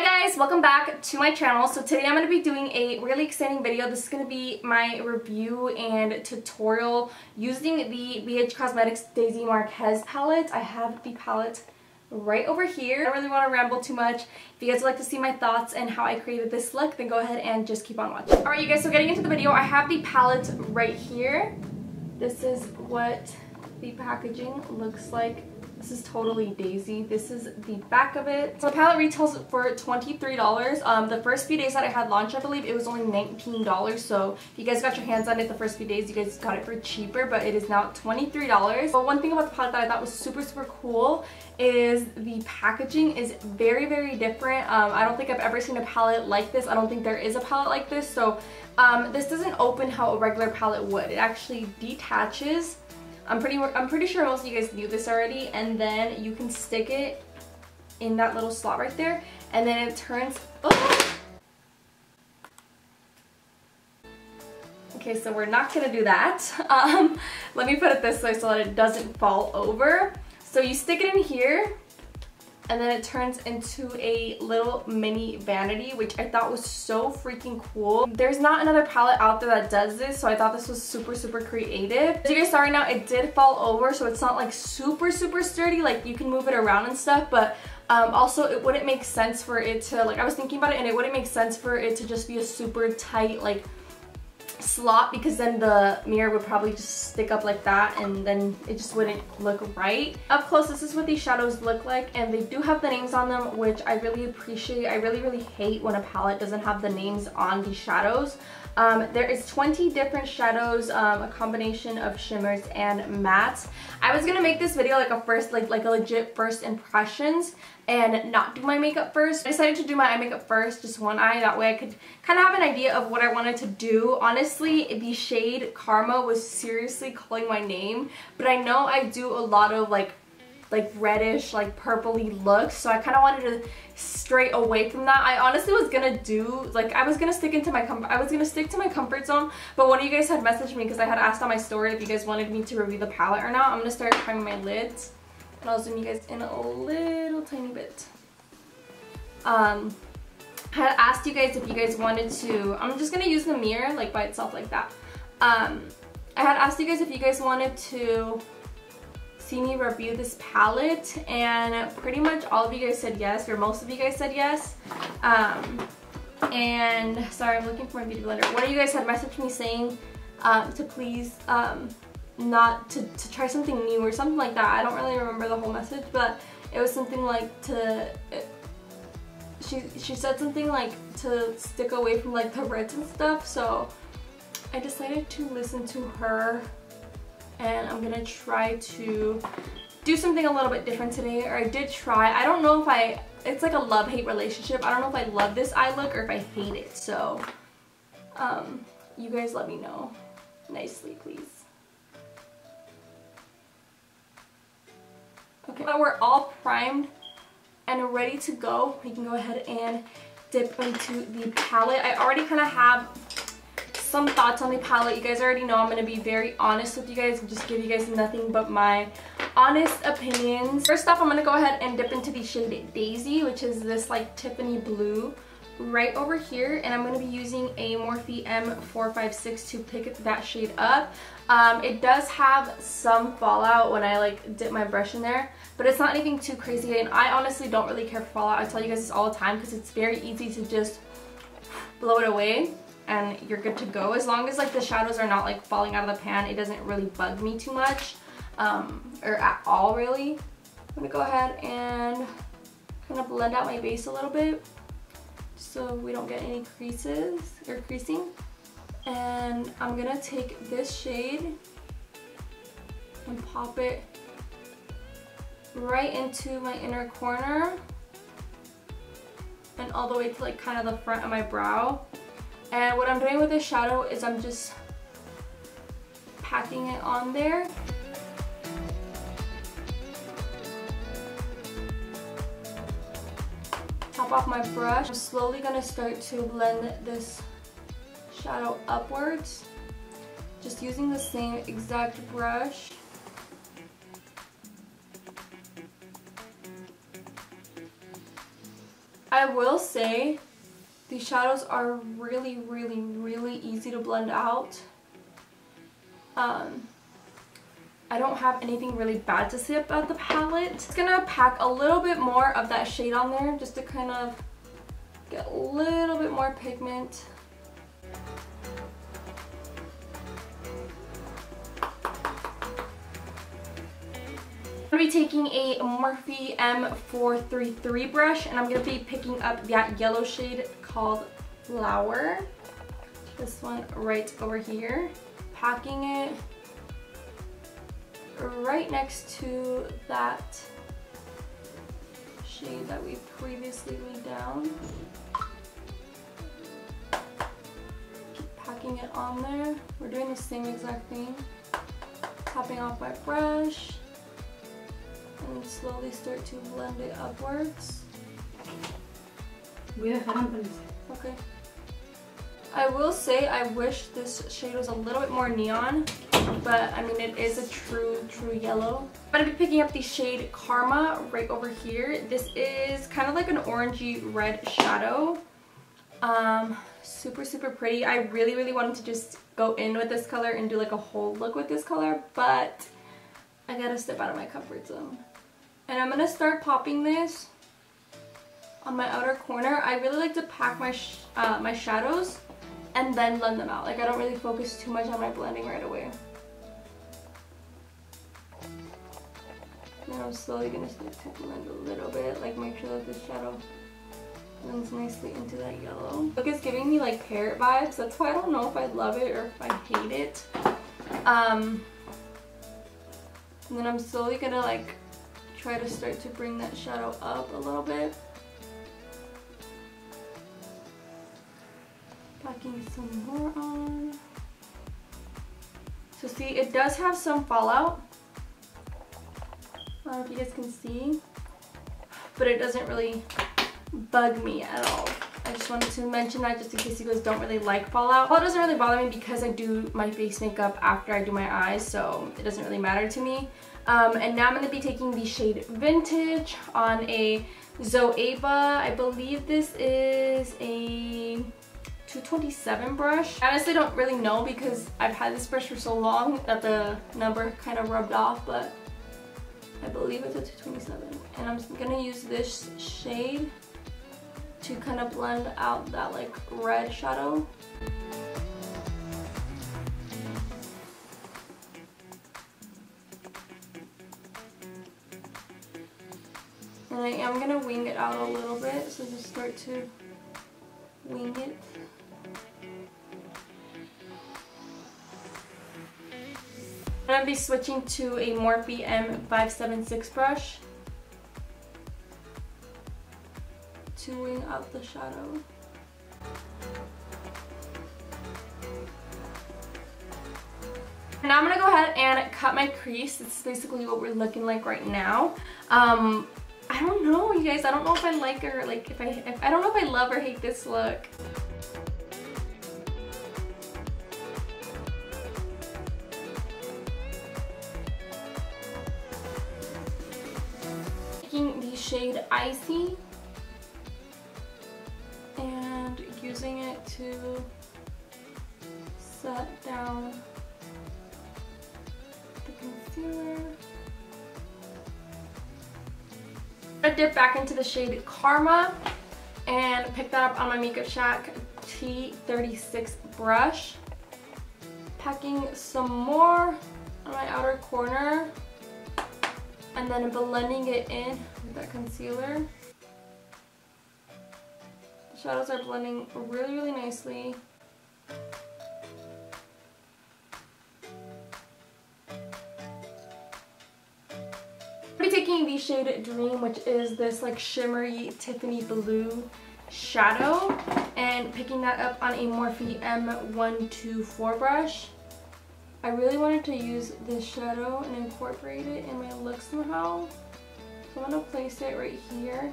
Hi guys, welcome back to my channel. So today I'm going to be doing a really exciting video. This is going to be my review and tutorial using the BH Cosmetics Daisy Marquez palette. I have the palette right over here. I don't really want to ramble too much. If you guys would like to see my thoughts and how I created this look, then go ahead and just keep on watching. Alright you guys, so getting into the video, I have the palette right here. This is what the packaging looks like. This is totally Daisy. This is the back of it. So the palette retails for $23. The first few days that I had launched, I believe it was only $19. So if you guys got your hands on it the first few days, you guys got it for cheaper, but it is now $23. But one thing about the palette that I thought was super cool is the packaging is very different. I don't think I've ever seen a palette like this. I don't think there is a palette like this. So this doesn't open how a regular palette would. It actually detaches. I'm pretty sure most of you guys knew this already, and then you can stick it in that little slot right there, and then it turns. Oh! Okay, so we're not gonna do that. Let me put it this way so that it doesn't fall over. So you stick it in here, and then it turns into a little mini vanity, which I thought was so freaking cool. There's not another palette out there that does this, so I thought this was super creative. As you guys saw right now, it did fall over, so it's not like super sturdy, like you can move it around and stuff, but also it wouldn't make sense for it to, like I was thinking about it, and it wouldn't make sense for it to just be a super tight like slot, because then the mirror would probably just stick up like that and then it just wouldn't look right. Up close, this is what these shadows look like, and they do have the names on them, which I really appreciate. I really hate when a palette doesn't have the names on the shadows. There is 20 different shadows, a combination of shimmers and mattes. I was gonna make this video like a first, like a legit first impressions and not do my makeup first. I decided to do my eye makeup first, just one eye, that way I could kind of have an idea of what I wanted to do. Honestly, the shade Karma was seriously calling my name, but I know I do a lot of like reddish, like purpley looks, so I kind of wanted to stray away from that. I honestly was gonna do, like, I was gonna stick to my comfort zone, but one of you guys had messaged me because I had asked on my story if you guys wanted me to review the palette or not. I'm gonna start priming my lids, and I'll zoom you guys in a little tiny bit. I had asked you guys if you guys wanted to, I'm just gonna use the mirror like by itself like that. I had asked you guys if you guys wanted to see me review this palette, and pretty much all of you guys said yes, or most of you guys said yes. And sorry, I'm looking for my beauty blender. One of you guys had messaged me saying to please not to try something new or something like that. I don't really remember the whole message, but it was something like she said something like to stick away from like the reds and stuff, so I decided to listen to her. And I'm gonna try to do something a little bit different today, or I did try. I don't know if it's like a love-hate relationship. I don't know if I love this eye look or if I hate it. So, you guys let me know nicely, please. Okay, now we're all primed and ready to go. We can go ahead and dip into the palette. I already kind of have some thoughts on the palette. You guys already know I'm going to be very honest with you guys and just give you guys nothing but my honest opinions. First off, I'm going to go ahead and dip into the shade Daisy, which is this like Tiffany blue right over here, and I'm going to be using a Morphe M456 to pick that shade up. It does have some fallout when I like dip my brush in there, but it's not anything too crazy, and I honestly don't really care for fallout. I tell you guys this all the time because it's very easy to just blow it away and you're good to go. As long as like the shadows are not like falling out of the pan, it doesn't really bug me too much, or at all really. I'm gonna go ahead and kind of blend out my base a little bit so we don't get any creases or creasing. And I'm gonna take this shade and pop it right into my inner corner and all the way to like kind of the front of my brow. And what I'm doing with this shadow is I'm just packing it on there. Top off my brush. I'm slowly gonna start to blend this shadow upwards, just using the same exact brush. I will say these shadows are really, really, really easy to blend out. I don't have anything really bad to say about the palette. Just gonna pack a little bit more of that shade on there just to kind of get a little bit more pigment. I'm going to be taking a Morphe M433 brush, and I'm going to be picking up that yellow shade called Flower. This one right over here. Packing it right next to that shade that we previously laid down. Keep packing it on there. We're doing the same exact thing. Tapping off my brush and slowly start to blend it upwards. Okay. I will say I wish this shade was a little bit more neon, but I mean it is a true yellow. I'm going to be picking up the shade Karma right over here. This is kind of like an orangey red shadow. Super pretty. I really wanted to just go in with this color and do like a whole look with this color, but I gotta step out of my comfort zone. And I'm going to start popping this on my outer corner. I really like to pack my my shadows and then blend them out. Like I don't really focus too much on my blending right away. And I'm slowly going to start to blend a little bit, like make sure that this shadow blends nicely into that yellow. Look, it's giving me like parrot vibes. That's why I don't know if I love it or if I hate it. And then I'm slowly going to like try to start to bring that shadow up a little bit. Packing some more on. So see, it does have some fallout. I don't know if you guys can see, but it doesn't really bug me at all. I just wanted to mention that just in case you guys don't really like fallout. Fallout doesn't really bother me because I do my face makeup after I do my eyes, so it doesn't really matter to me. And now I'm going to be taking the shade Vintage on a Zoeva. I believe this is a 227 brush. I honestly don't really know because I've had this brush for so long that the number kind of rubbed off, but I believe it's a 227. And I'm just gonna use this shade to kind of blend out that like red shadow. And I am gonna wing it out a little bit, so just start to wing it. I'm going to be switching to a Morphe M576 brush to wing out the shadow. Now I'm going to go ahead and cut my crease. This is basically what we're looking like right now. I don't know, you guys. I don't know if I like or like if I don't know if I love or hate this look. Taking the shade Icy and using it to set down the concealer. I'm gonna dip back into the shade Karma and pick that up on my Makeup Shack T36 brush. Packing some more on my outer corner and then blending it in with that concealer. The shadows are blending really nicely. I'm taking the shade Dream, which is this like shimmery Tiffany blue shadow, and picking that up on a Morphe M124 brush. I really wanted to use this shadow and incorporate it in my look somehow, so I'm going to place it right here.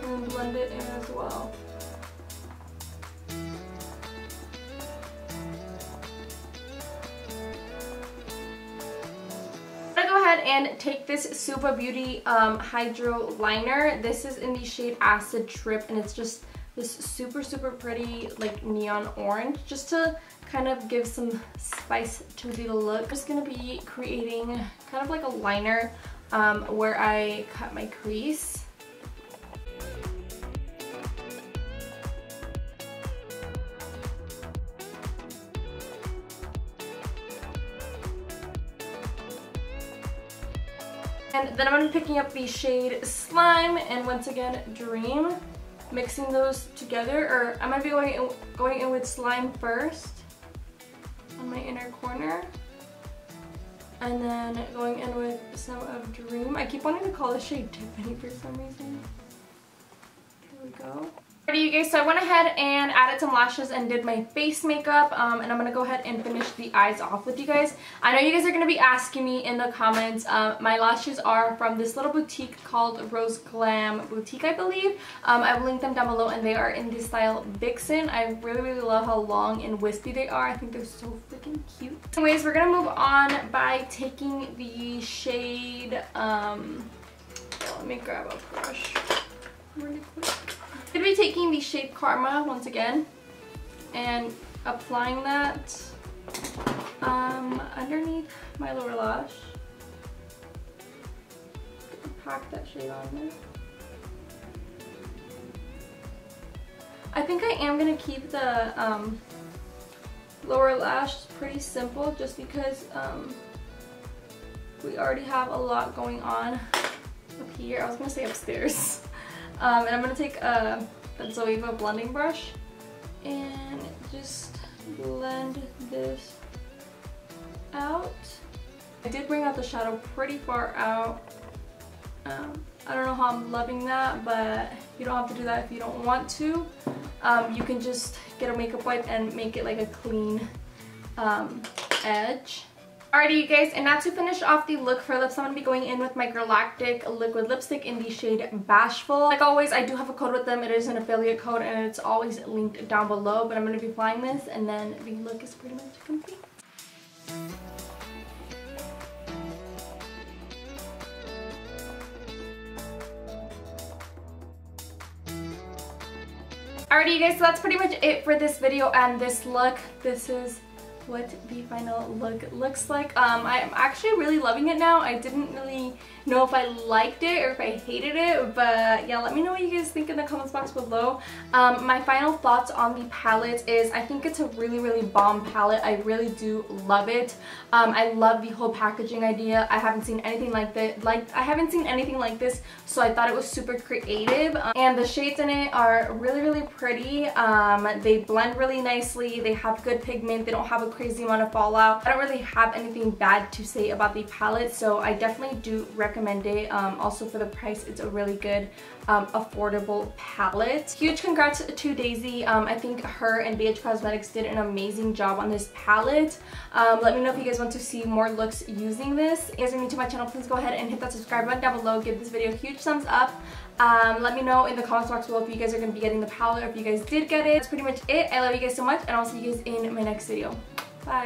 And blend it in as well. and take this Supa Beauty Hydro Liner. This is in the shade Acid Trip, and it's just this super pretty like neon orange, just to kind of give some spice to the look. I'm just gonna be creating kind of like a liner where I cut my crease. And then I'm going to be picking up the shade Slime and once again Dream, mixing those together, or I'm going to be going in with Slime first on my inner corner, and then going in with some of Dream. I keep wanting to call the shade Tiffany for some reason. There we go. Alrighty you guys, so I went ahead and added some lashes and did my face makeup, and I'm going to go ahead and finish the eyes off with you guys. I know you guys are going to be asking me in the comments. My lashes are from this little boutique called Rose Glam Boutique, I believe. I will link them down below, and they are in the style Vixen. I really love how long and wispy they are. I think they're so freaking cute. Anyways, we're going to move on by taking the shade, let me grab a brush really quick. I'm going to be taking the shade Karma once again and applying that underneath my lower lash. Pack that shade on there. I think I am going to keep the lower lash pretty simple, just because we already have a lot going on up here. I was going to say upstairs. And I'm going to take a Zoeva blending brush and just blend this out. I did bring out the shadow pretty far out. I don't know how I'm loving that, but you don't have to do that if you don't want to. You can just get a makeup wipe and make it like a clean edge. Alrighty you guys, and now to finish off the look for lips, I'm going to be going in with my Galactic liquid lipstick in the shade Bashful. Like always, I do have a code with them. It is an affiliate code and it's always linked down below, but I'm going to be applying this and then the look is pretty much complete. Alrighty you guys, so that's pretty much it for this video and this look. This is what the final look looks like. I'm actually really loving it now. I didn't really know if I liked it or if I hated it, but yeah, let me know what you guys think in the comments box below. My final thoughts on the palette is I think it's a really bomb palette. I really do love it. I love the whole packaging idea. I haven't seen anything like this, so I thought it was super creative. And the shades in it are really pretty. They blend really nicely. They have good pigment. They don't have a crazy amount of fallout. I don't really have anything bad to say about the palette, so I definitely do recommend it. Also for the price, it's a really good affordable palette. Huge congrats to Daisy. I think her and BH Cosmetics did an amazing job on this palette. Let me know if you guys want to see more looks using this. If you guys are new to my channel, please go ahead and hit that subscribe button down below. Give this video a huge thumbs up. Let me know in the comments box below if you guys are going to be getting the palette or if you guys did get it. That's pretty much it. I love you guys so much, and I'll see you guys in my next video.